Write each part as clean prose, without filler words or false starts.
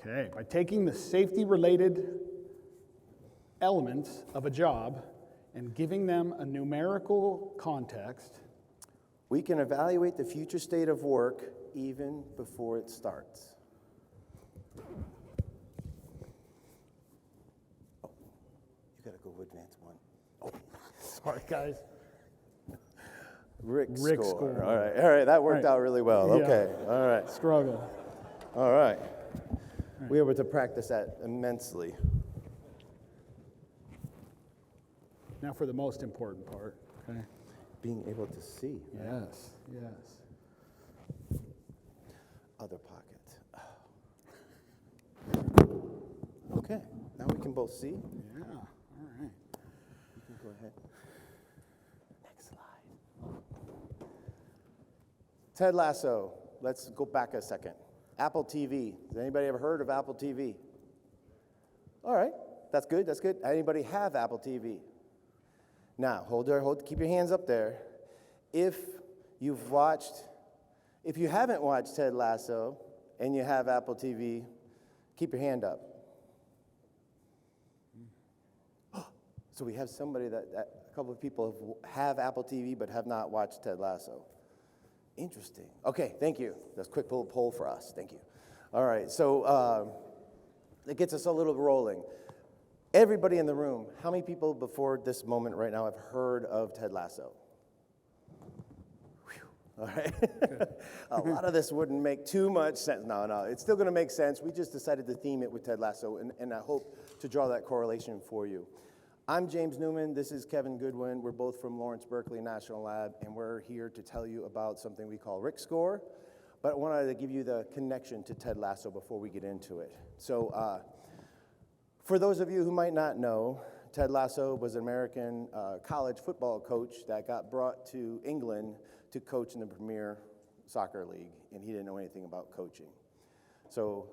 Okay, by taking the safety-related elements of a job and giving them a numerical context, we can evaluate the future state of work even before it starts. Oh, you gotta go advance one. Oh, sorry guys. Rick Rick score. score. All right, that worked out really well. Yeah. Okay, all right. Struggle. All right. We were able to practice that immensely. Now for the most important part, okay? Being able to see. Right? Yes. Other pocket. Okay, now we can both see. Yeah, all right. You can go ahead. Next slide. Ted Lasso. Let's go back a second. Apple TV. Has anybody ever heard of Apple TV? All right, that's good. Anybody have Apple TV? Now, keep your hands up there. If you haven't watched Ted Lasso and you have Apple TV, keep your hand up. So we have somebody a couple of people have Apple TV but have not watched Ted Lasso. Interesting. Okay, thank you. That's a quick little poll for us. Thank you. All right, so it gets us a little rolling. Everybody in the room, how many people before this moment right now have heard of Ted Lasso? Whew. All right. A lot of this wouldn't make too much sense. No, it's still going to make sense. We just decided to theme it with Ted Lasso, and I hope to draw that correlation for you. I'm James Newman. This is Kevin Goodwin. We're both from Lawrence Berkeley National Lab, and we're here to tell you about something we call Rick Score. But I wanted to give you the connection to Ted Lasso before we get into it. So for those of you who might not know, Ted Lasso was an American college football coach that got brought to England to coach in the Premier Soccer League, and he didn't know anything about coaching. So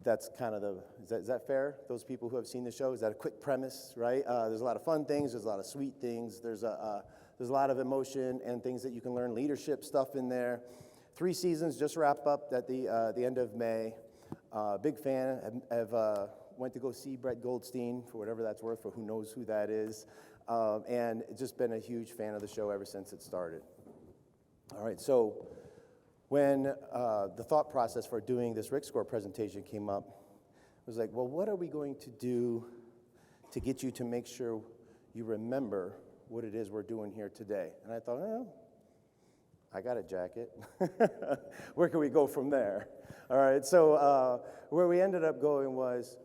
that's kind of is that fair? Those people who have seen the show, is that a quick premise, right? There's a lot of fun things, there's a lot of sweet things, there's a lot of emotion and things that you can learn, leadership stuff in there. 3 seasons just wrap up at the end of May. Big fan, went to go see Brett Goldstein, for whatever that's worth, for who knows who that is, and just been a huge fan of the show ever since it started. All right, so when the thought process for doing this Rick Score presentation came up, it was like, well, what are we going to do to get you to make sure you remember what it is we're doing here today? And I thought, well, I got a jacket. Where can we go from there? All right, so where we ended up going was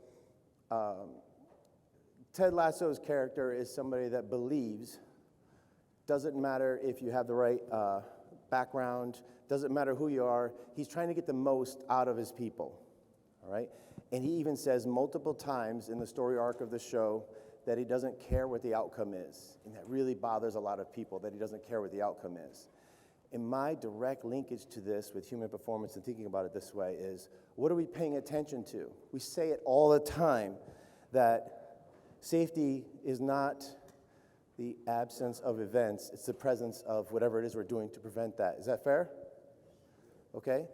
Ted Lasso's character is somebody that believes, doesn't matter if you have the right background, doesn't matter who you are, he's trying to get the most out of his people, all right? And he even says multiple times in the story arc of the show that he doesn't care what the outcome is, and that really bothers a lot of people, that he doesn't care what the outcome is. And my direct linkage to this with human performance and thinking about it this way is, what are we paying attention to? We say it all the time that safety is not the absence of events, it's the presence of whatever it is we're doing to prevent that. Is that fair? Okay?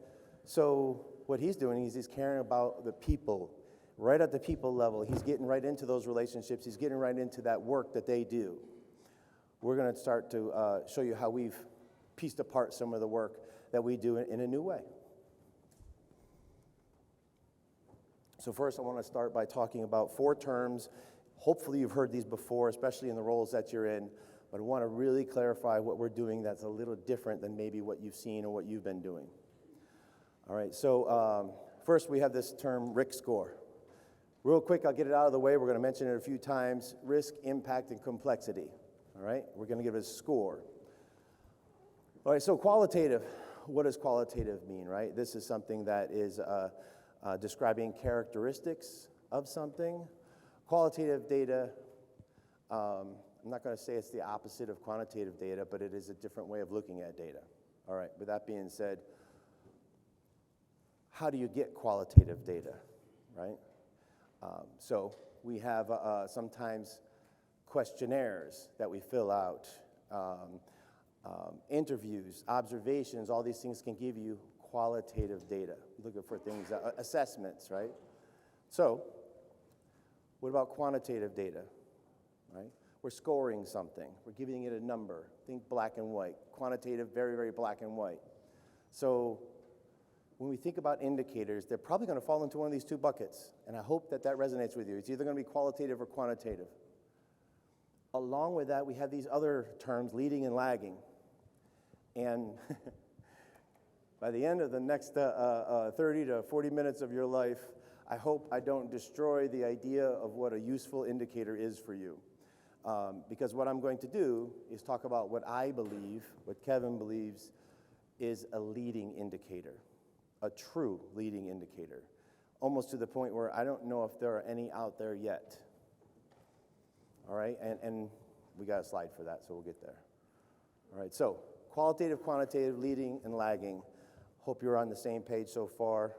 So what he's doing is he's caring about the people, right at the people level. He's getting right into those relationships. He's getting right into that work that they do. We're going to start to show you how we've pieced apart some of the work that we do in a new way. So first, I want to start by talking about 4 terms. Hopefully you've heard these before, especially in the roles that you're in, but I want to really clarify what we're doing that's a little different than maybe what you've seen or what you've been doing. All right, so first we have this term, Rick Score. Real quick, I'll get it out of the way. We're going to mention it a few times. Risk, impact, and complexity. All right, we're going to give it a score. All right, so qualitative. What does qualitative mean, right? This is something that is describing characteristics of something. Qualitative data, I'm not going to say it's the opposite of quantitative data, but it is a different way of looking at data. All right, with that being said, how do you get qualitative data, right? So we have sometimes questionnaires that we fill out, interviews, observations, all these things can give you qualitative data. Looking for things, assessments, right? So, what about quantitative data, right? We're scoring something. We're giving it a number. Think black and white. Quantitative, very, very black and white. So when we think about indicators, they're probably going to fall into one of these two buckets, and I hope that that resonates with you. It's either going to be qualitative or quantitative. Along with that, we have these other terms, leading and lagging. And by the end of the next 30 to 40 minutes of your life, I hope I don't destroy the idea of what a useful indicator is for you. Because what I'm going to do is talk about what I believe, what Kevin believes, is a leading indicator, a true leading indicator, almost to the point where I don't know if there are any out there yet. All right, and we got a slide for that, so we'll get there. All right, so qualitative, quantitative, leading, and lagging. Hope you're on the same page so far.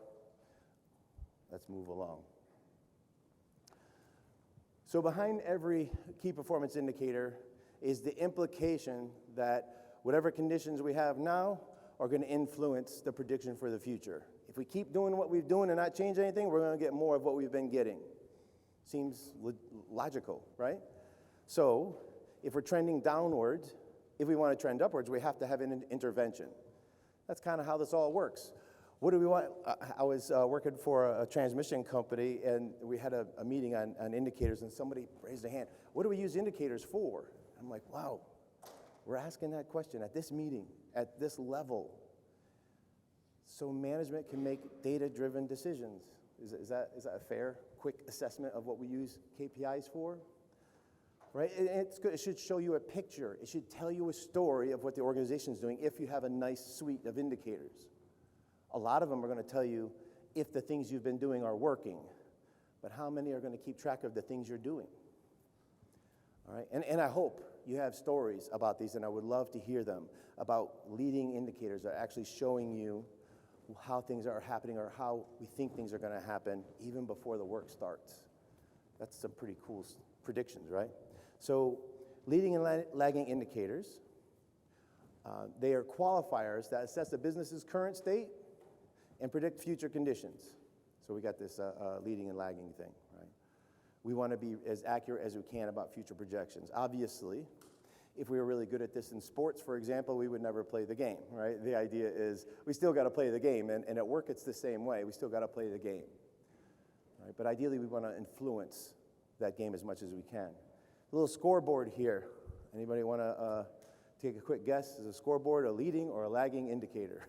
Let's move along. So behind every key performance indicator is the implication that whatever conditions we have now are going to influence the prediction for the future. If we keep doing what we're doing and not change anything, we're going to get more of what we've been getting. Seems logical, right? So if we're trending downwards, if we want to trend upwards, we have to have an intervention. That's kind of how this all works. What do we want? I was working for a transmission company, and we had a meeting on indicators, and somebody raised their hand. What do we use indicators for? I'm like, wow, we're asking that question at this meeting, at this level, so management can make data-driven decisions. Is that a fair, quick assessment of what we use KPIs for? Right? It's good. It should show you a picture. It should tell you a story of what the organization is doing if you have a nice suite of indicators. A lot of them are going to tell you if the things you've been doing are working, but how many are going to keep track of the things you're doing? All right? And I hope you have stories about these, and I would love to hear them, about leading indicators that are actually showing you how things are happening or how we think things are going to happen even before the work starts. That's some pretty cool predictions, right? So leading and lagging indicators, they are qualifiers that assess a business's current state and predict future conditions. So we got this leading and lagging thing, right? We want to be as accurate as we can about future projections. Obviously, if we were really good at this in sports, for example, we would never play the game, right? The idea is we still got to play the game, and at work it's the same way. We still got to play the game, right? But ideally, we want to influence that game as much as we can. A little scoreboard here. Anybody want to take a quick guess? Is a scoreboard a leading or a lagging indicator?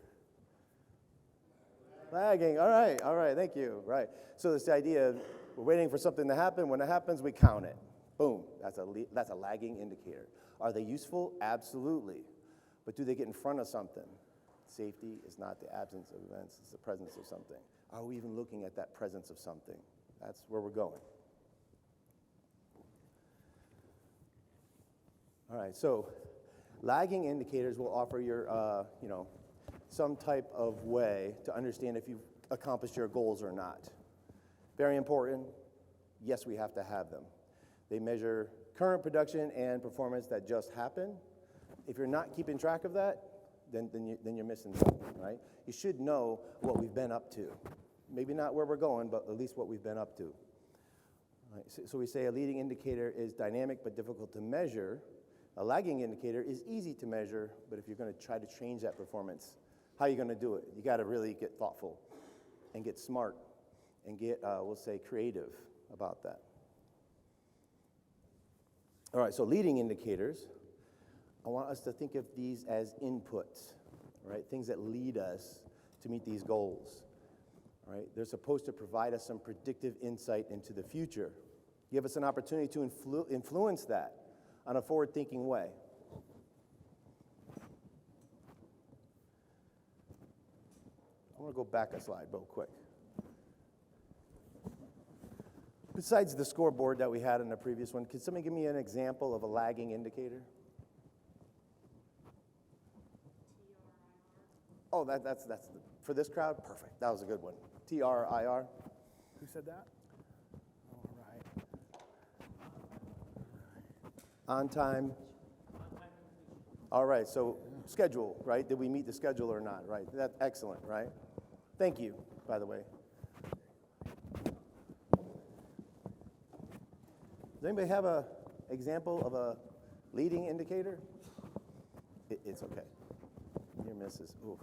Lagging, all right, thank you, right. So this idea of we're waiting for something to happen. When it happens, we count it. Boom, that's a lagging indicator. Are they useful? Absolutely. But do they get in front of something? Safety is not the absence of events, it's the presence of something. Are we even looking at that presence of something? That's where we're going. All right, so lagging indicators will offer your, some type of way to understand if you've accomplished your goals or not. Very important. Yes, we have to have them. They measure current production and performance that just happened. If you're not keeping track of that, then you're missing something, right? You should know what we've been up to. Maybe not where we're going, but at least what we've been up to. Right, so we say a leading indicator is dynamic but difficult to measure. A lagging indicator is easy to measure, but if you're going to try to change that performance, how are you going to do it? You got to really get thoughtful and get smart and get, we'll say, creative about that. All right, so leading indicators, I want us to think of these as inputs, right? Things that lead us to meet these goals, right? They're supposed to provide us some predictive insight into the future, give us an opportunity to influence that on a forward-thinking way. I want to go back a slide real quick. Besides the scoreboard that we had in the previous one, could somebody give me an example of a lagging indicator? Oh, that's for this crowd? Perfect. That was a good one. TRIR. Who said that? All right. On time. All right, so schedule, right? Did we meet the schedule or not, right? That's excellent, right? Thank you, by the way. Does anybody have an example of a leading indicator? It's okay. Near misses. Oof.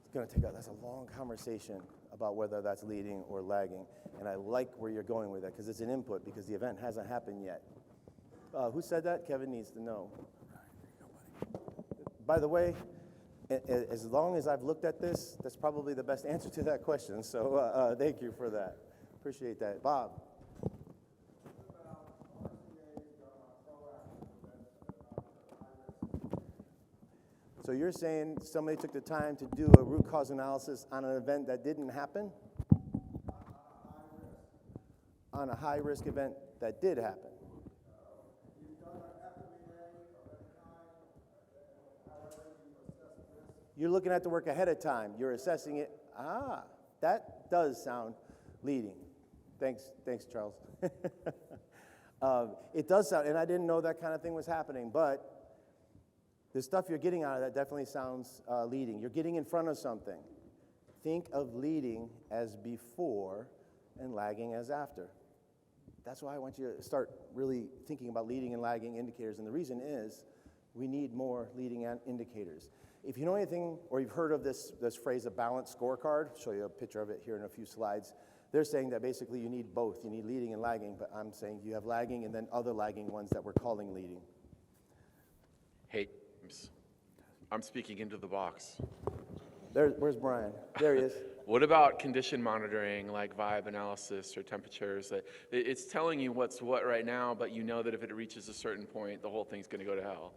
It's going to take that's a long conversation about whether that's leading or lagging. And I like where you're going with that because it's an input because the event hasn't happened yet. Who said that? Kevin needs to know. By the way, as long as I've looked at this, that's probably the best answer to that question. So thank you for that. Appreciate that. Bob. So you're saying somebody took the time to do a root cause analysis on an event that didn't happen? On a high-risk event that did happen. You're looking at the work ahead of time. You're assessing it. That does sound leading. Thanks, Charles. It does sound, and I didn't know that kind of thing was happening, but the stuff you're getting out of that definitely sounds leading. You're getting in front of something. Think of leading as before and lagging as after. That's why I want you to start really thinking about leading and lagging indicators, and the reason is we need more leading indicators. If you know anything, or you've heard of this phrase, a balanced scorecard, I'll show you a picture of it here in a few slides. They're saying that basically you need both. You need leading and lagging, but I'm saying you have lagging and then other lagging ones that we're calling leading. Hey, I'm speaking into the box. Where's Brian? There he is. What about condition monitoring, like vibe analysis or temperatures? It's telling you what's what right now, but you know that if it reaches a certain point, the whole thing's going to go to hell.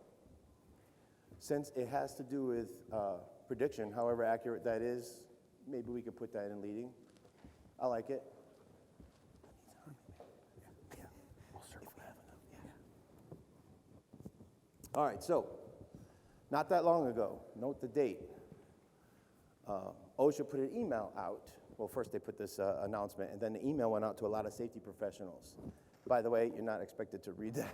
Since it has to do with prediction, however accurate that is, maybe we could put that in leading. I like it. All right, so not that long ago, note the date. OSHA put an email out. Well, first they put this announcement, and then the email went out to a lot of safety professionals. By the way, you're not expected to read that.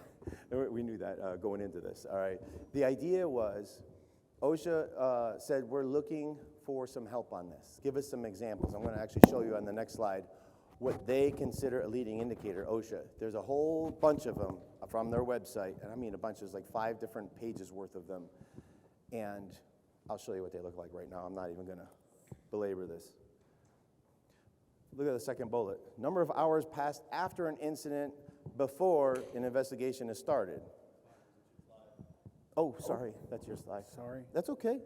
We knew that going into this, all right? The idea was OSHA said, we're looking for some help on this. Give us some examples. I'm going to actually show you on the next slide what they consider a leading indicator, OSHA. There's a whole bunch of them from their website, and I mean a bunch, there's like 5 different pages worth of them. And I'll show you what they look like right now. I'm not even going to belabor this. Look at the second bullet. Number of hours passed after an incident before an investigation has started. Oh, sorry, that's your slide. Sorry. That's okay.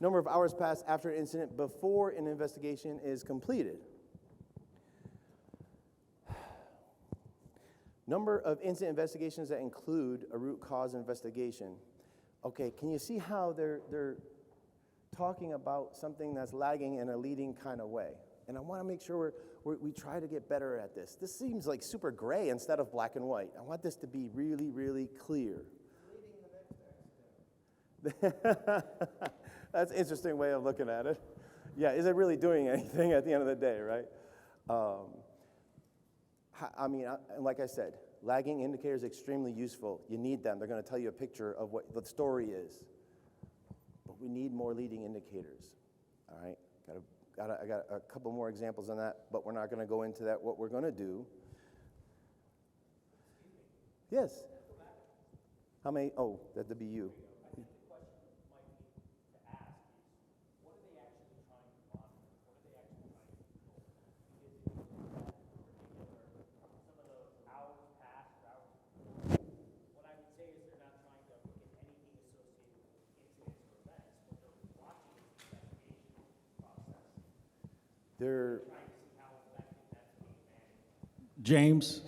Number of hours passed after an incident before an investigation is completed. Number of incident investigations that include a root cause investigation. Okay, can you see how they're talking about something that's lagging in a leading kind of way? And I want to make sure we try to get better at this. This seems like super gray instead of black and white. I want this to be really, really clear. That's an interesting way of looking at it. Yeah, is it really doing anything at the end of the day, right? I mean, like I said, lagging indicators are extremely useful. You need them. They're going to tell you a picture of what the story is. But we need more leading indicators, all right? I got a couple more examples on that, but we're not going to go into that. What we're going to do. Yes. How many? Oh, that'd be you. I think the question might be to ask is, what are they actually trying to monitor? What are they actually trying to control? Is it that particular, some of those hours past or hours before? What I would say is they're not trying to look at anything associated with incidents or events. What they're watching is the investigation process. They're Trying to see how effective that's being managed. James,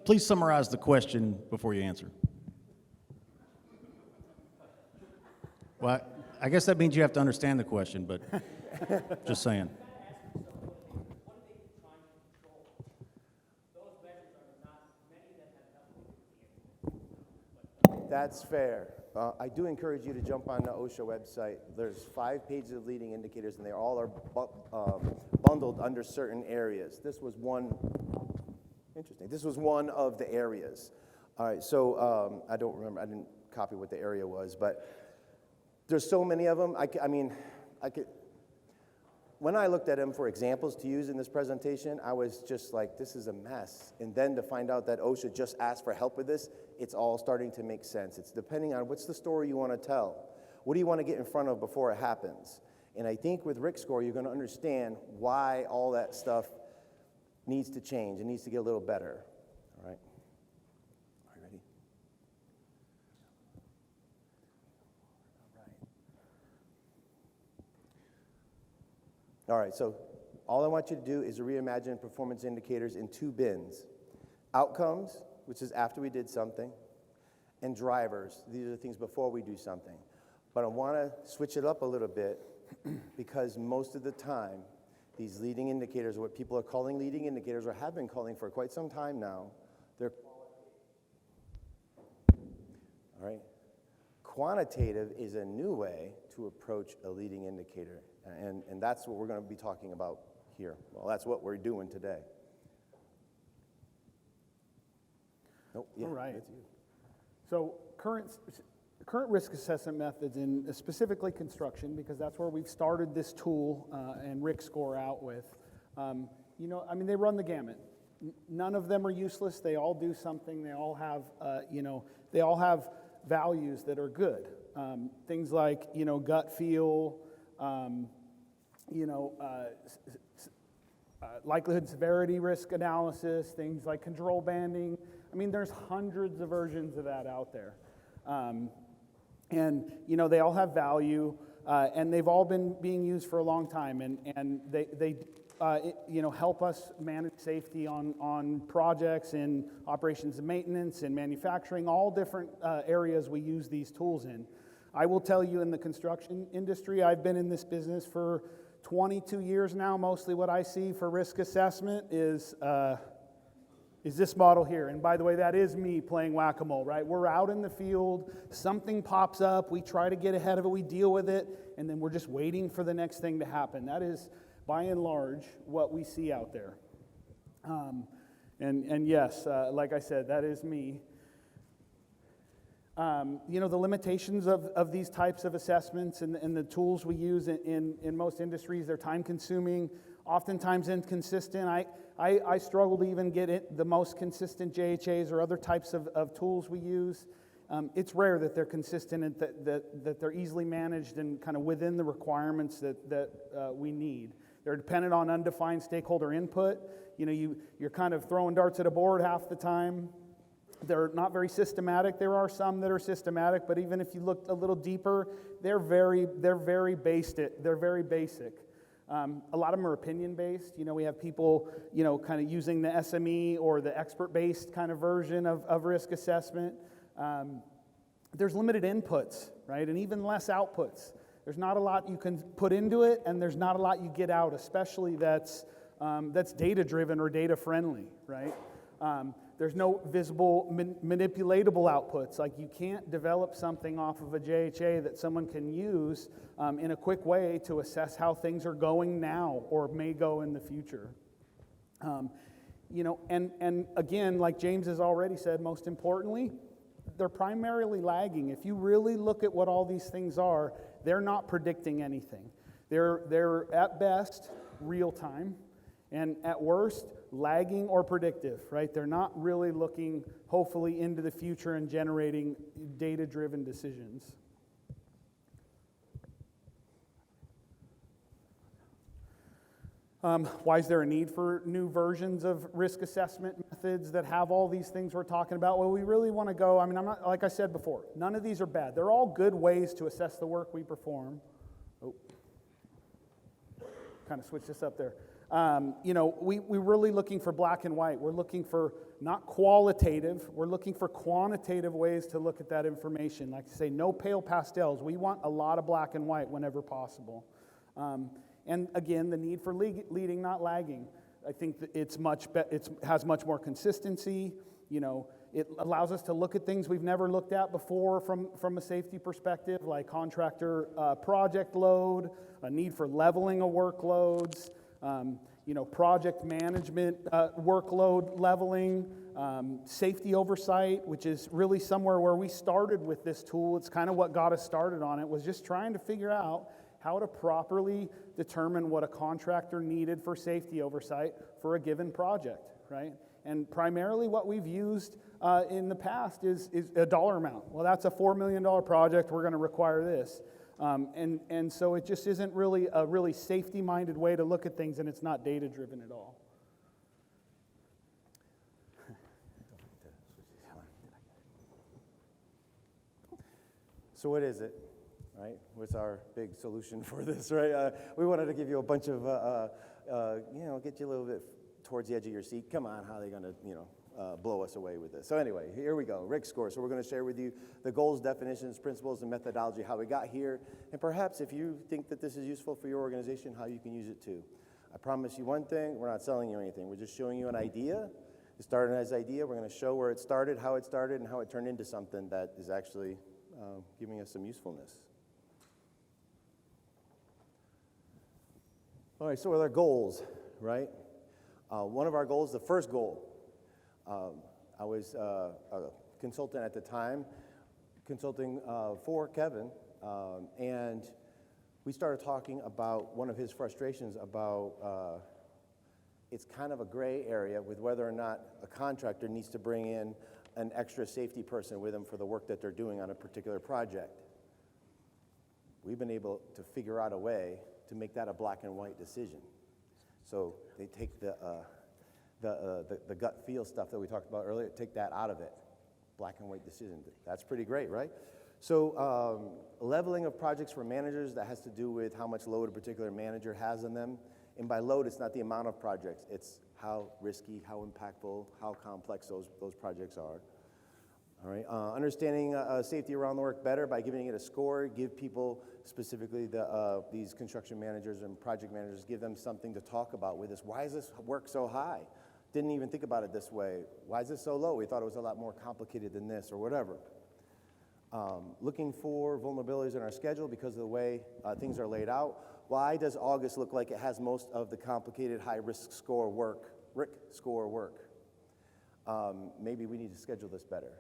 please summarize the question before you answer. Well, I guess that means you have to understand the question, but just saying. What are they trying to control? Those measures are not, many of them have nothing to do with the incident. That's fair. I do encourage you to jump on the OSHA website. There's 5 pages of leading indicators, and they all are bundled under certain areas. This was one. Interesting. This was one of the areas. All right. So I don't remember. I didn't copy what the area was, but there's so many of them. I mean, when I looked at them for examples to use in this presentation, I was just like, this is a mess. And then to find out that OSHA just asked for help with this, it's all starting to make sense. It's depending on what's the story you want to tell. What do you want to get in front of before it happens? And I think with Rick Score, you're going to understand why all that stuff needs to change. It needs to get a little better. All right? Are you ready? All right, so all I want you to do is to reimagine performance indicators in 2 bins. Outcomes, which is after we did something, and drivers. These are the things before we do something. But I want to switch it up a little bit because most of the time, these leading indicators, what people are calling leading indicators, or have been calling for quite some time now, they're all right. Quantitative is a new way to approach a leading indicator, and that's what we're going to be talking about here. Well, that's what we're doing today. Nope, yeah, All right. that's you. So current risk assessment methods in specifically construction, because that's where we've started this tool and Rick Score out with. They run the gamut. None of them are useless. They all do something. They all have, they all have values that are good. Things like, gut feel, likelihood severity risk analysis, things like control banding. I mean, there's hundreds of versions of that out there. They all have value, and they've all been being used for a long time, and they help us manage safety on projects in operations and maintenance and manufacturing, all different areas we use these tools in. I will tell you, in the construction industry, I've been in this business for 22 years now. Mostly what I see for risk assessment is this model here. And by the way, that is me playing whack-a-mole, right? We're out in the field, something pops up, we try to get ahead of it, we deal with it, and then we're just waiting for the next thing to happen. That is, by and large, what we see out there. Yes, like I said, that is me. The limitations of these types of assessments and the tools we use in most industries, they're time-consuming, oftentimes inconsistent. I struggle to even get the most consistent JHAs or other types of tools we use. It's rare that they're consistent and that they're easily managed and kind of within the requirements that we need. They're dependent on undefined stakeholder input. You're kind of throwing darts at a board half the time. They're not very systematic. There are some that are systematic, but even if you look a little deeper, they're very basic. They're very basic. A lot of them are opinion-based. We have people, kind of using the SME or the expert-based kind of version of risk assessment. There's limited inputs, right, and even less outputs. There's not a lot you can put into it, and there's not a lot you get out, especially that's data-driven or data-friendly, right? There's no visible manipulatable outputs. Like, you can't develop something off of a JHA that someone can use in a quick way to assess how things are going now or may go in the future. And again, like James has already said, most importantly, they're primarily lagging. If you really look at what all these things are, they're not predicting anything. They're at best real time, and at worst, lagging or predictive, right? They're not really looking, hopefully, into the future and generating data-driven decisions. Why is there a need for new versions of risk assessment methods that have all these things we're talking about? Well, we really want to go, I'm not, like I said before, none of these are bad. They're all good ways to assess the work we perform. Oh, kind of switch this up there. We're really looking for black and white. We're looking for not qualitative, we're looking for quantitative ways to look at that information. Like I say, no pale pastels. We want a lot of black and white whenever possible. And again, the need for leading, not lagging. I think that it has much more consistency. It allows us to look at things we've never looked at before from a safety perspective, like contractor project load, a need for leveling of workloads, project management workload leveling, safety oversight, which is really somewhere where we started with this tool. It's kind of what got us started on it, was just trying to figure out, how to properly determine what a contractor needed for safety oversight for a given project, right? And primarily what we've used in the past is a dollar amount. Well, that's a $4 million project, we're going to require this. And so it just isn't really a really safety-minded way to look at things, and it's not data-driven at all. So what is it, right? What's our big solution for this, right? We wanted to give you a bunch of, get you a little bit towards the edge of your seat. Come on, how are they going to, blow us away with this? So anyway, here we go, RIC score. So we're going to share with you the goals, definitions, principles, and methodology, how we got here, and perhaps if you think that this is useful for your organization, how you can use it too. I promise you one thing, we're not selling you anything. We're just showing you an idea. It started as an idea. We're going to show where it started, and how it turned into something that is actually giving us some usefulness. All right, so with our goals, right? One of our goals, the first goal, I was a consultant at the time, consulting for Kevin, and we started talking about one of his frustrations about it's kind of a gray area with whether or not a contractor needs to bring in an extra safety person with them for the work that they're doing on a particular project. We've been able to figure out a way to make that a black and white decision. So they take the gut feel stuff that we talked about earlier, take that out of it. Black and white decision. That's pretty great, right? So leveling of projects for managers, that has to do with how much load a particular manager has on them. And by load, it's not the amount of projects, it's how risky, how impactful, how complex those projects are. All right, understanding safety around the work better by giving it a score, give people, specifically these construction managers and project managers, give them something to talk about with this. Why is this work so high? Didn't even think about it this way. Why is this so low? We thought it was a lot more complicated than this, or whatever. Looking for vulnerabilities in our schedule because of the way things are laid out. Why does August look like it has most of the complicated high-risk score work, RIC score work? Maybe we need to schedule this better.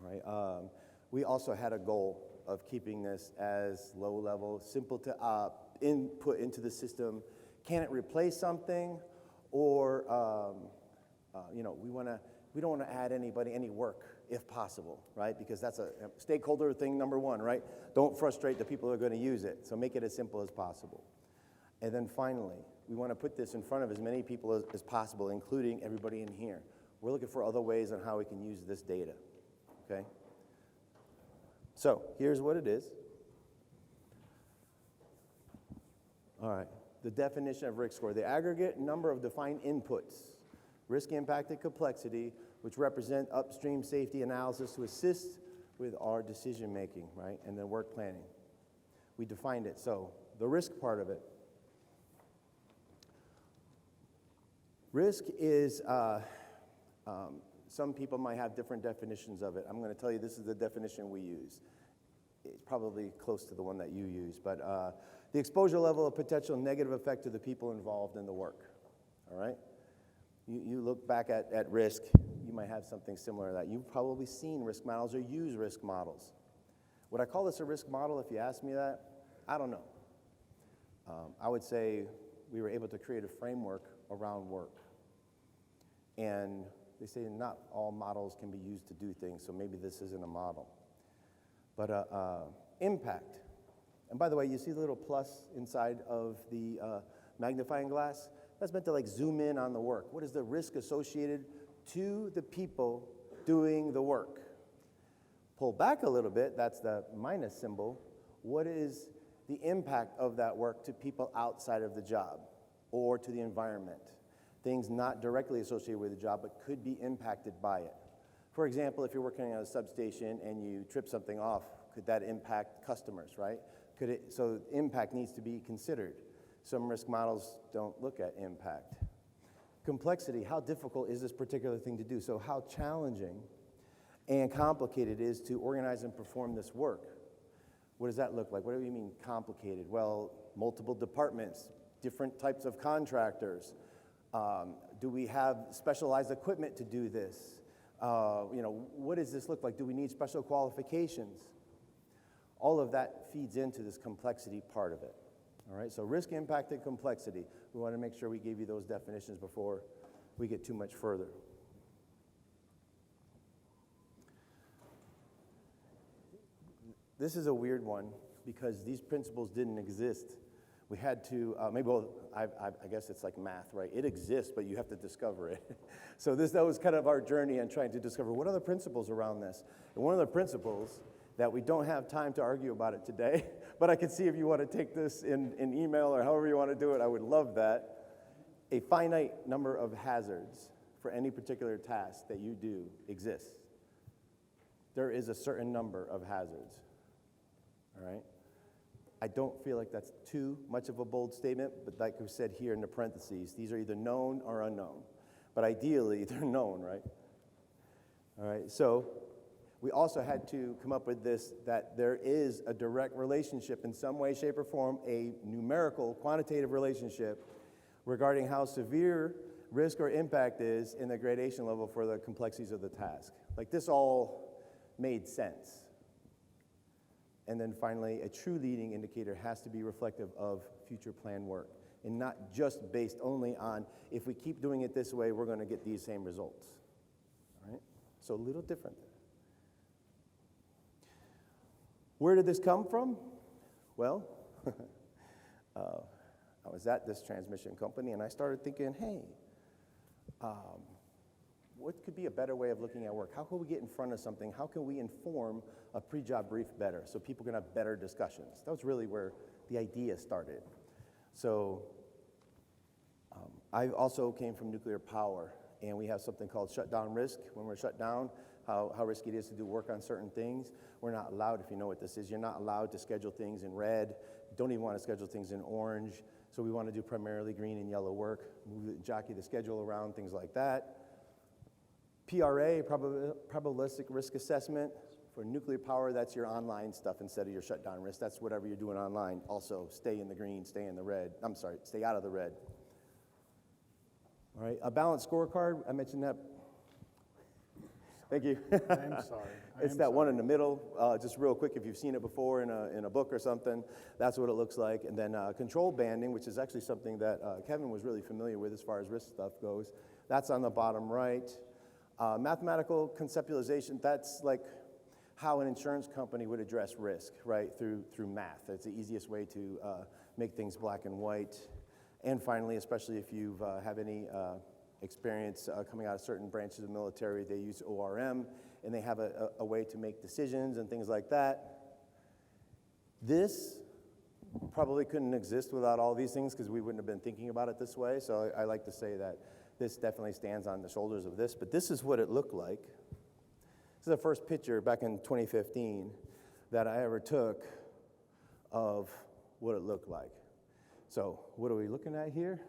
All right. We also had a goal of keeping this as low level, simple to input into the system. Can it replace something? Or, we don't want to add anybody any work if possible, right? Because that's a stakeholder thing number one, right? Don't frustrate the people who are going to use it. So make it as simple as possible. And then finally, we want to put this in front of as many people as possible, including everybody in here. We're looking for other ways on how we can use this data, okay? So here's what it is. All right, the definition of RIC score, the aggregate number of defined inputs, risk impacted complexity, which represent upstream safety analysis to assist with our decision making, right, and then work planning. We defined it. So the risk part of it. Risk is, some people might have different definitions of it. I'm going to tell you this is the definition we use. It's probably close to the one that you use, but the exposure level of potential negative effect to the people involved in the work, all right? You look back at risk, you might have something similar to that. You've probably seen risk models or use risk models. Would I call this a risk model if you asked me that? I don't know. I would say we were able to create a framework around work. And they say not all models can be used to do things, so maybe this isn't a model. But impact. And by the way, you see the little plus inside of the magnifying glass? That's meant to like zoom in on the work. What is the risk associated to the people doing the work? Pull back a little bit, that's the minus symbol. What is the impact of that work to people outside of the job or to the environment? Things not directly associated with the job but could be impacted by it. For example, if you're working on a substation and you trip something off, could that impact customers, right? So impact needs to be considered. Some risk models don't look at impact. Complexity, how difficult is this particular thing to do? So how challenging and complicated it is to organize and perform this work. What does that look like? What do you mean complicated? Well, multiple departments, different types of contractors. Do we have specialized equipment to do this? What does this look like? Do we need special qualifications? All of that feeds into this complexity part of it. All right, so risk, impact, and complexity. We want to make sure we give you those definitions before we get too much further. This is a weird one because these principles didn't exist. We had to, I guess it's like math, right? It exists, but you have to discover it. So that was kind of our journey on trying to discover what are the principles around this. And one of the principles that we don't have time to argue about it today, but I can see if you want to take this in email or however you want to do it, I would love that. A finite number of hazards for any particular task that you do exists. There is a certain number of hazards, all right? I don't feel like that's too much of a bold statement, but like we said here in the parentheses, these are either known or unknown. But ideally, they're known, right? All right, so we also had to come up with this, that there is a direct relationship in some way, shape, or form, a numerical, quantitative relationship regarding how severe risk or impact is in the gradation level for the complexities of the task. Like this all made sense. And then finally, a true leading indicator has to be reflective of future plan work and not just based only on if we keep doing it this way, we're going to get these same results. All right? So a little different there. Where did this come from? Well, I was at this transmission company and I started thinking, hey, what could be a better way of looking at work? How can we get in front of something? How can we inform a pre-job brief better so people can have better discussions? That was really where the idea started. So I also came from nuclear power, and we have something called shutdown risk. When we're shut down, how risky it is to do work on certain things. We're not allowed, if you know what this is, you're not allowed to schedule things in red. Don't even want to schedule things in orange. So we want to do primarily green and yellow work, jockey the schedule around, things like that. PRA, probabilistic risk assessment. For nuclear power, that's your online stuff instead of your shutdown risk. That's whatever you're doing online. Also, stay in the green, stay in the red. I'm sorry, stay out of the red. All right, a balanced scorecard, I mentioned that. Thank you. I'm sorry. It's that one in the middle. Just real quick, if you've seen it before in a book or something, that's what it looks like. And then control banding, which is actually something that Kevin was really familiar with as far as risk stuff goes. That's on the bottom right. Mathematical conceptualization, that's like how an insurance company would address risk, right, through math. It's the easiest way to make things black and white. And finally, especially if you have any experience coming out of certain branches of the military, they use ORM, and they have a way to make decisions and things like that. This probably couldn't exist without all these things because we wouldn't have been thinking about it this way. So I like to say that this definitely stands on the shoulders of this, but this is what it looked like. This is the first picture back in 2015 that I ever took of what it looked like. So what are we looking at here?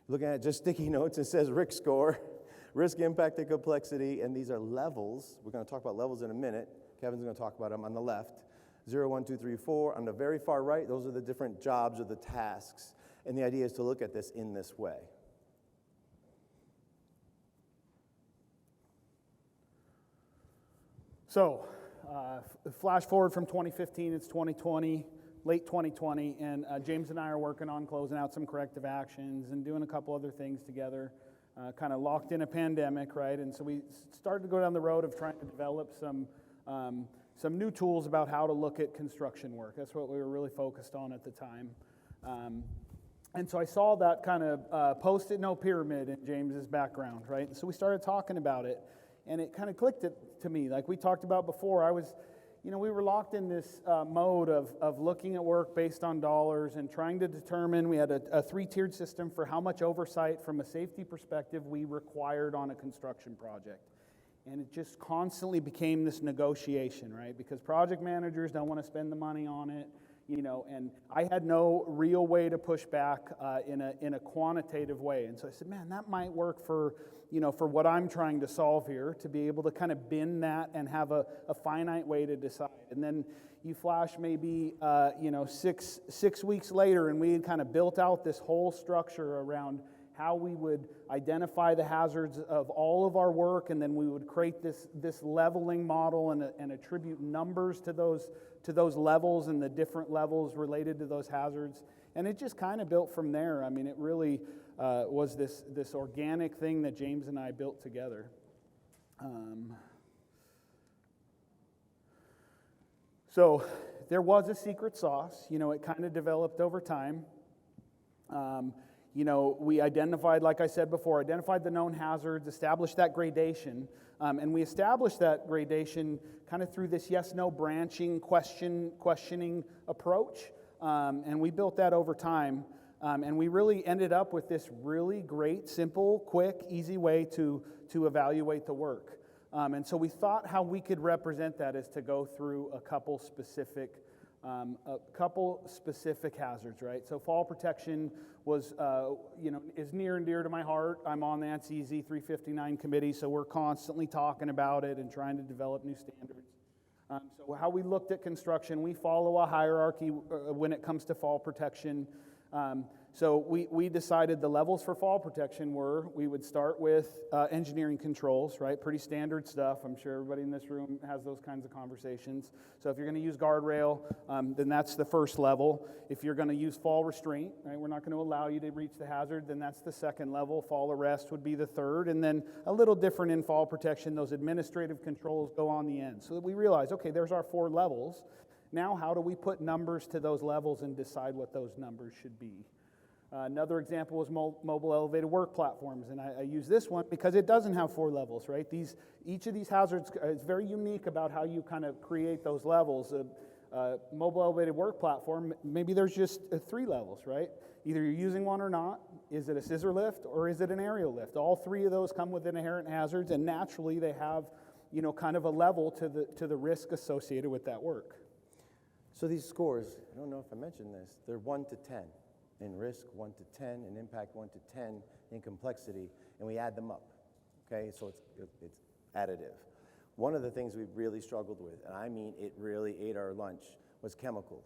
Looking at just sticky notes, it says RIC score, risk, impact, and complexity, and these are levels. We're going to talk about levels in a minute. Kevin's going to talk about them on the left. 0, 1, 2, 3, 4. On the very far right, those are the different jobs or the tasks, and the idea is to look at this in this way. So, flash forward from 2015, it's 2020, late 2020, and James and I are working on closing out some corrective actions and doing a couple other things together, kind of locked in a pandemic, right? And so we started to go down the road of trying to develop some new tools about how to look at construction work. That's what we were really focused on at the time. And so I saw that kind of post-it note pyramid in James's background, right? And so we started talking about it. And it kind of clicked to me, like we talked about before. We were locked in this mode of looking at work based on dollars and trying to determine, we had a three-tiered system for how much oversight from a safety perspective we required on a construction project. And it just constantly became this negotiation, right? Because project managers don't want to spend the money on it, and I had no real way to push back in a quantitative way. And so I said, man, that might work for what I'm trying to solve here, to be able to kind of bend that and have a finite way to decide. And then you flash maybe 6 weeks later, and we had kind of built out this whole structure around how we would identify the hazards of all of our work, and then we would create this leveling model and attribute numbers to those levels and the different levels related to those hazards. And it just kind of built from there. I mean, it really was this organic thing that James and I built together. So there was a secret sauce. It kind of developed over time. We identified, like I said before, identified the known hazards, established that gradation, and we established that gradation kind of through this yes-no branching questioning approach, and we built that over time, and we really ended up with this really great, simple, quick, easy way to evaluate the work. And so we thought how we could represent that is to go through a couple specific hazards, right? So fall protection was, is near and dear to my heart. I'm on the ANSI Z359 committee, so we're constantly talking about it and trying to develop new standards. So how we looked at construction, we follow a hierarchy when it comes to fall protection. So we decided the levels for fall protection were, we would start with engineering controls, right? Pretty standard stuff. I'm sure everybody in this room has those kinds of conversations. So if you're going to use guardrail, then that's the first level. If you're going to use fall restraint, right, we're not going to allow you to reach the hazard, then that's the second level. Fall arrest would be the third. And then a little different in fall protection, those administrative controls go on the end. So that we realize, okay, there's our 4 levels. Now how do we put numbers to those levels and decide what those numbers should be? Another example was mobile elevated work platforms, and I use this one because it doesn't have 4 levels, right? Each of these hazards is very unique about how you kind of create those levels. Mobile elevated work platform, maybe there's just 3 levels, right? Either you're using one or not. Is it a scissor lift or is it an aerial lift? All 3 of those come with inherent hazards, and naturally they have, kind of a level to the risk associated with that work. So these scores, I don't know if I mentioned this, they're 1 to 10. In risk, 1 to 10, in impact, 1 to 10, in complexity, and we add them up, okay? So it's additive. One of the things we really struggled with, and I mean it really ate our lunch, was chemicals,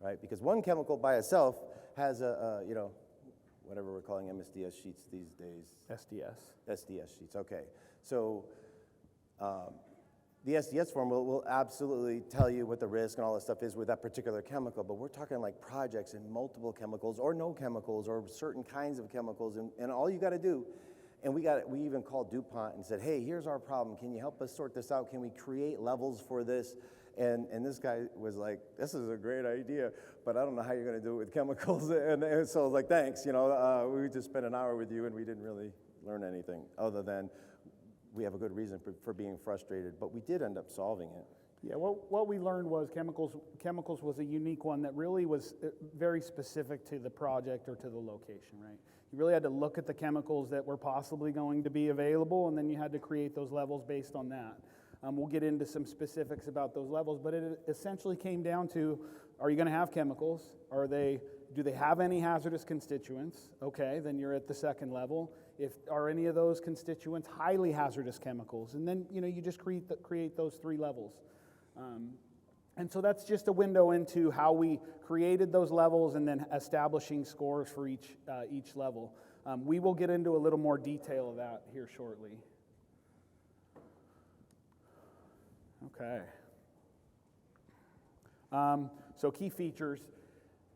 right? Because one chemical by itself has whatever we're calling MSDS sheets these days. SDS sheets, okay. So the SDS form will absolutely tell you what the risk and all that stuff is with that particular chemical, but we're talking like projects and multiple chemicals or no chemicals or certain kinds of chemicals, and all you got to do, and we even called DuPont and said, hey, here's our problem. Can you help us sort this out? Can we create levels for this? And this guy was like, this is a great idea, but I don't know how you're going to do it with chemicals. And so I was like, thanks. We just spent an hour with you, and we didn't really learn anything other than we have a good reason for being frustrated, but we did end up solving it. Yeah, what we learned was chemicals was a unique one that really was very specific to the project or to the location, right? You really had to look at the chemicals that were possibly going to be available, and then you had to create those levels based on that. We'll get into some specifics about those levels, but it essentially came down to, are you going to have chemicals? Do they have any hazardous constituents? Okay, then you're at the second level. Are any of those constituents highly hazardous chemicals? And then, you just create those 3 levels. And so that's just a window into how we created those levels and then establishing scores for each level. We will get into a little more detail of that here shortly. Okay. So key features.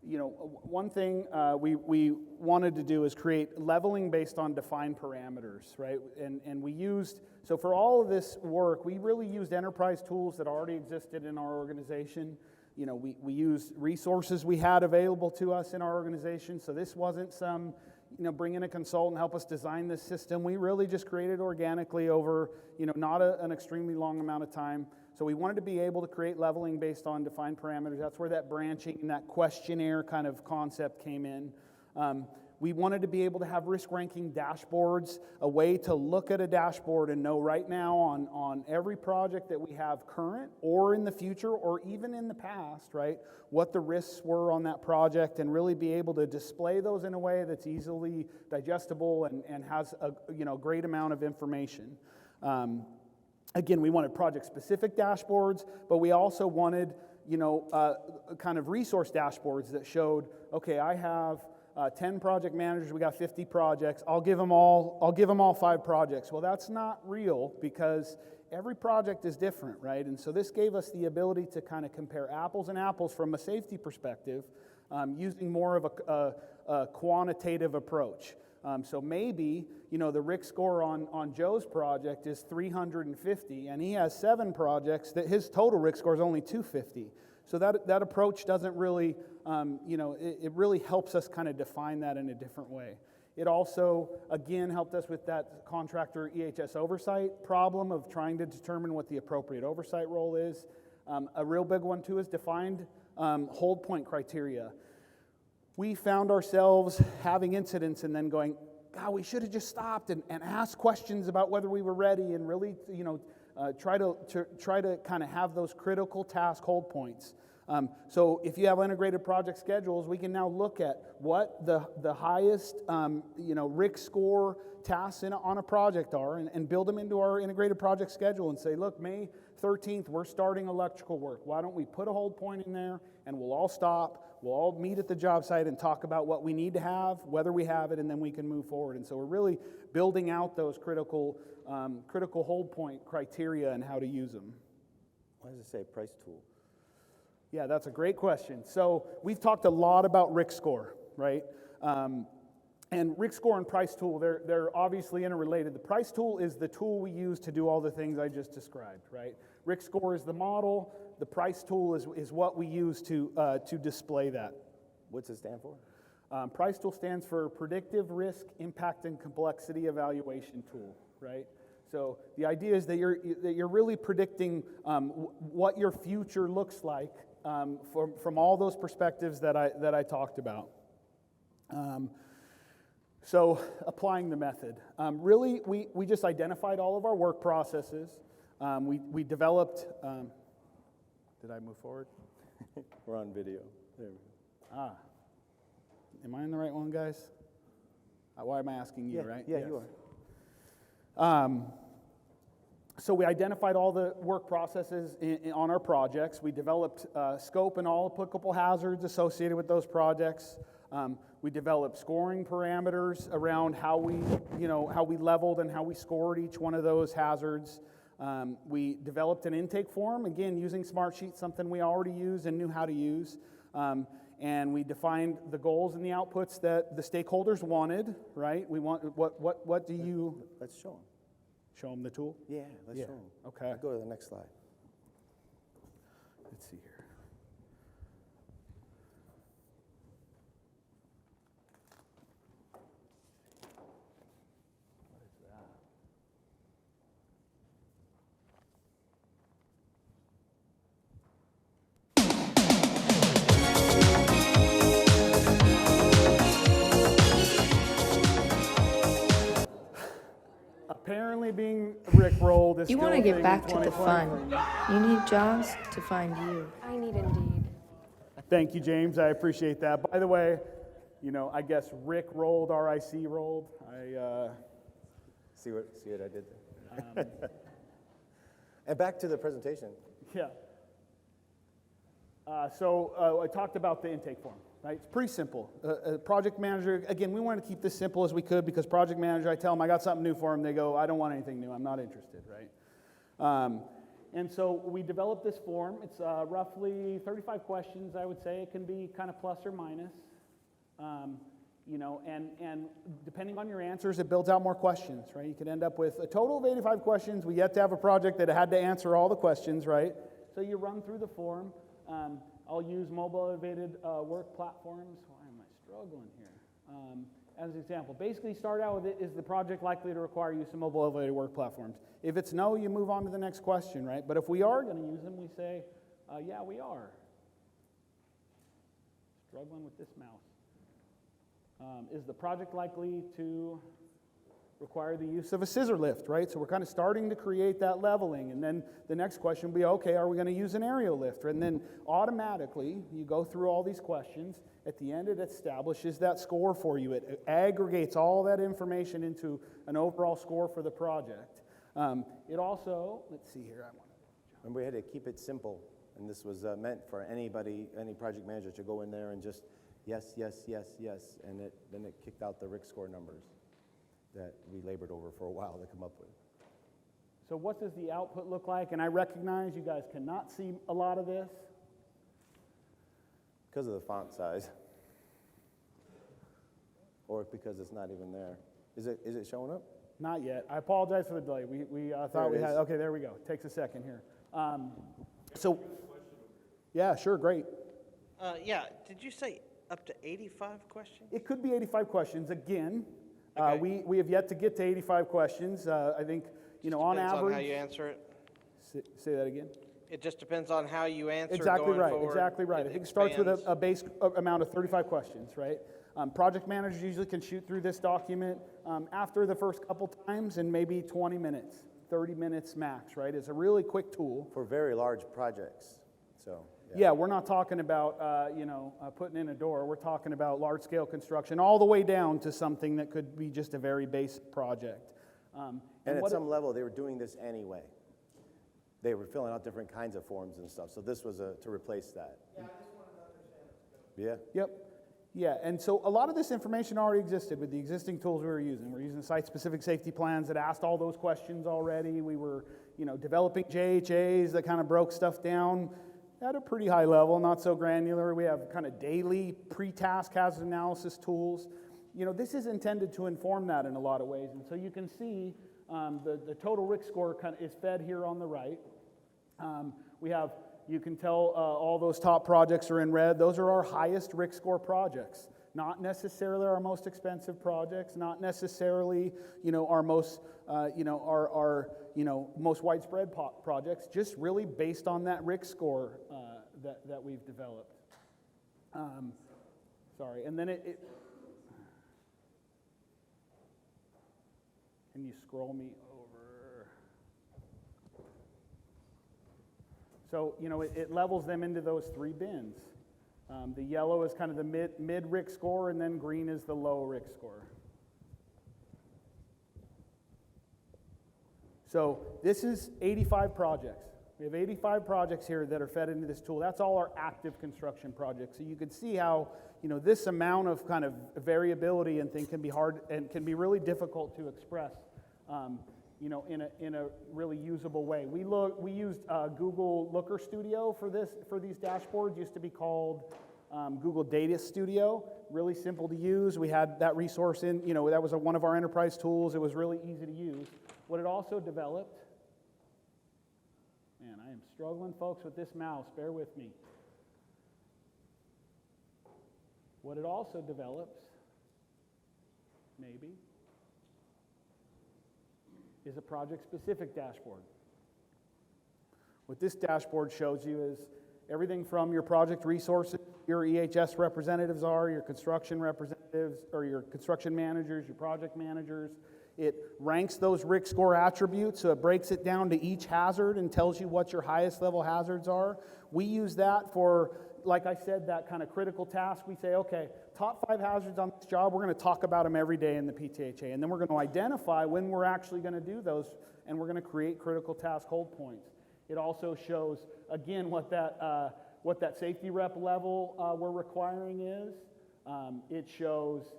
One thing we wanted to do is create leveling based on defined parameters, right? And we used, so for all of this work, we really used enterprise tools that already existed in our organization. We used resources we had available to us in our organization. So this wasn't some, bring in a consultant, help us design this system. We really just created organically over, not an extremely long amount of time. So we wanted to be able to create leveling based on defined parameters. That's where that branching and that questionnaire kind of concept came in. We wanted to be able to have risk ranking dashboards, a way to look at a dashboard and know right now on every project that we have current or in the future or even in the past, right, what the risks were on that project, and really be able to display those in a way that's easily digestible and has a great amount of information. Again, we wanted project-specific dashboards, but we also wanted, kind of resource dashboards that showed, okay, I have 10 project managers, we got 50 projects. I'll give them all 5 projects. Well, that's not real because every project is different, right? And so this gave us the ability to kind of compare apples and apples from a safety perspective, using more of a quantitative approach. So maybe, the RIC score on Joe's project is 350, and he has 7 projects that his total RIC score is only 250. So that approach doesn't really, it really helps us kind of define that in a different way. It also, again, helped us with that contractor EHS oversight problem of trying to determine what the appropriate oversight role is. A real big one, too, is defined hold point criteria. We found ourselves having incidents and then going, God, we should have just stopped and asked questions about whether we were ready and really, try to kind of have those critical task hold points. So if you have integrated project schedules, we can now look at what the highest, RIC score tasks on a project are and build them into our integrated project schedule and say, look, May 13th, we're starting electrical work. Why don't we put a hold point in there and we'll all stop, we'll all meet at the job site and talk about what we need to have, whether we have it, and then we can move forward. And so we're really building out those critical hold point criteria and how to use them. Why does it say price tool? Yeah, that's a great question. So we've talked a lot about RIC score, right? And RIC score and price tool, they're obviously interrelated. The price tool is the tool we use to do all the things I just described, right? RIC score is the model. The price tool is what we use to display that. What's it stand for? Price tool stands for Predictive Risk Impact and Complexity Evaluation Tool, right? So the idea is that you're really predicting what your future looks like from all those perspectives that I talked about. So applying the method. Really, we just identified all of our work processes. We developed, did I move forward? We're on video. There we go. Am I in the right one, guys? Why am I asking you, right? Yeah, Yes. you are. So we identified all the work processes on our projects. We developed scope and all applicable hazards associated with those projects. We developed scoring parameters around how we leveled and how we scored each one of those hazards. We developed an intake form, again, using Smartsheet, something we already use and knew how to use. And we defined the goals and the outputs that the stakeholders wanted, right? We want, what do you... Let's show them. Show them the tool? Yeah, let's show them. Okay. Go to the next slide. Let's see here. Apparently being rickrolled is You want to still a get thing back in to the 2020. fun. You need jobs to find you. I need Indeed. Thank you, James. I appreciate that. By the way, I guess Rick rolled, R-I-C rolled. See what I did there? And back to the presentation. Yeah. So I talked about the intake form, right? It's pretty simple. Project manager, again, we wanted to keep this simple as we could because project manager, I tell them I got something new for them. They go, I don't want anything new. I'm not interested, right? And so we developed this form. It's roughly 35 questions, I would say. It can be kind of plus or minus. And depending on your answers, it builds out more questions, right? You could end up with a total of 85 questions. We yet to have a project that had to answer all the questions, right? So you run through the form. I'll use mobile elevated work platforms. Why am I struggling here? As an example, basically start out with it, is the project likely to require use of mobile elevated work platforms? If it's no, you move on to the next question, right? But if we are going to use them, we say, yeah, we are. Struggling with this mouse. Is the project likely to require the use of a scissor lift, right? So we're kind of starting to create that leveling. And then the next question will be, okay, are we going to use an aerial lift? And then automatically, you go through all these questions. At the end, it establishes that score for you. It aggregates all that information into an overall score for the project. It also, let's see here. Remember, we had to keep it simple. And this was meant for anybody, any project manager to go in there and just yes, yes, yes, yes, and then it kicked out the RIC score numbers that we labored over for a while to come up with. So what does the output look like? And I recognize you guys cannot see a lot of this. Because of the font size. Or because it's not even there. Is it showing up? Not yet. I apologize for the delay. We thought we it had, is. okay, there we go. Takes a second here. So, yeah, sure, great. Yeah, did you say up to 85 questions? It could be 85 questions. Again, Okay. we have yet to get to 85 questions. I think, on Depends average. on how you answer it. Say that again. It just depends on how you answer Exactly going right, forward. exactly right. I think it starts with expands. a base amount of 35 questions, right? Project managers usually can shoot through this document after the first couple times in maybe 20 minutes, 30 minutes max, right? It's a really quick tool. For very large projects. So, Yeah, we're not talking about, putting in a door. We're talking about large-scale construction all the way down to something that could be just a very basic project. And at some level, they were doing this anyway. They were filling out different kinds of forms and stuff. So this was to replace that. Yeah, I just wanted to understand. Yeah. Yep. Yeah, and so a lot of this information already existed with the existing tools we were using. We're using site-specific safety plans that asked all those questions already. We were, developing JHAs that kind of broke stuff down at a pretty high level, not so granular. We have kind of daily pre-task hazard analysis tools. This is intended to inform that in a lot of ways. And so you can see the total RIC score kind of is fed here on the right. You can tell all those top projects are in red. Those are our highest RIC score projects. Not necessarily our most expensive projects, not necessarily, our most, most widespread projects, just really based on that RIC score that we've developed. Sorry, and then can you scroll me over? So, it levels them into those three bins. The yellow is kind of the mid RIC score, and then green is the low RIC score. So this is 85 projects. We have 85 projects here that are fed into this tool. That's all our active construction projects. So you can see how, this amount of kind of variability and thing can be hard and can be really difficult to express, in a really usable way. We used Google Looker Studio for these dashboards. Used to be called Google Data Studio. Really simple to use. We had that resource in, that was one of our enterprise tools. It was really easy to use. What it also developed, man, I am struggling, folks, with this mouse. Bear with me. What it also develops, maybe, is a project-specific dashboard. What this dashboard shows you is everything from your project resources, your EHS representatives are, your construction representatives, or your construction managers, your project managers. It ranks those RIC score attributes, so it breaks it down to each hazard and tells you what your highest level hazards are. We use that for, like I said, that kind of critical task. We say, okay, top 5 hazards on this job, we're going to talk about them every day in the PTHA, and then we're going to identify when we're actually going to do those, and we're going to create critical task hold points. It also shows, again, what that safety rep level we're requiring is. It shows,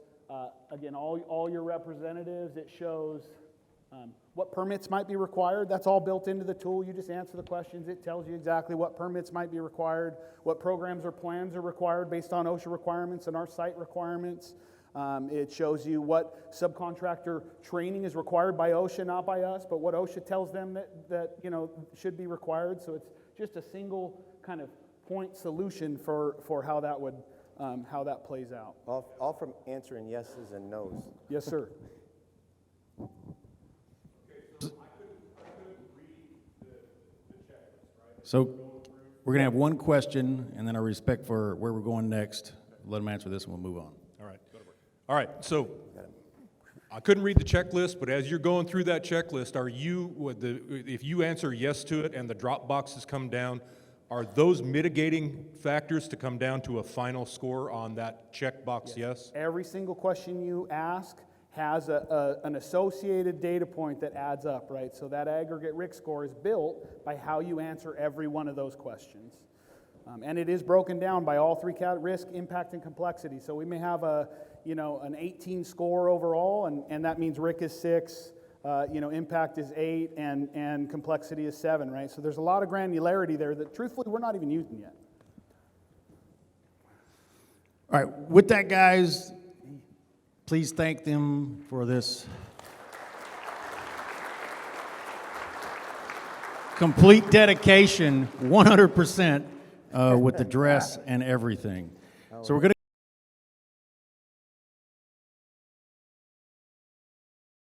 again, all your representatives. It shows what permits might be required. That's all built into the tool. You just answer the questions. It tells you exactly what permits might be required, what programs or plans are required based on OSHA requirements and our site requirements. It shows you what subcontractor training is required by OSHA, not by us, but what OSHA tells them that should be required. So it's just a single kind of point solution for how that would how that plays out. All from answering yeses and nos. Yes, sir. So we're going to have one question, and then our respect for where we're going next. Let them answer this, and we'll move on. All right, so I couldn't read the checklist, but as you're going through that checklist, if you answer yes to it and the drop boxes come down, are those mitigating factors to come down to a final score on that checkbox yes? Every single question you ask has an associated data point that adds up, right? So that aggregate RIC score is built by how you answer every one of those questions. And it is broken down by all three risk, impact, and complexity. So we may have an 18 score overall, and that means RIC is 6, impact is 8, and complexity is 7, right? So there's a lot of granularity there that truthfully we're not even using yet. All right, with that, guys, please thank them for this complete dedication, 100%, with the dress and everything. So we're going to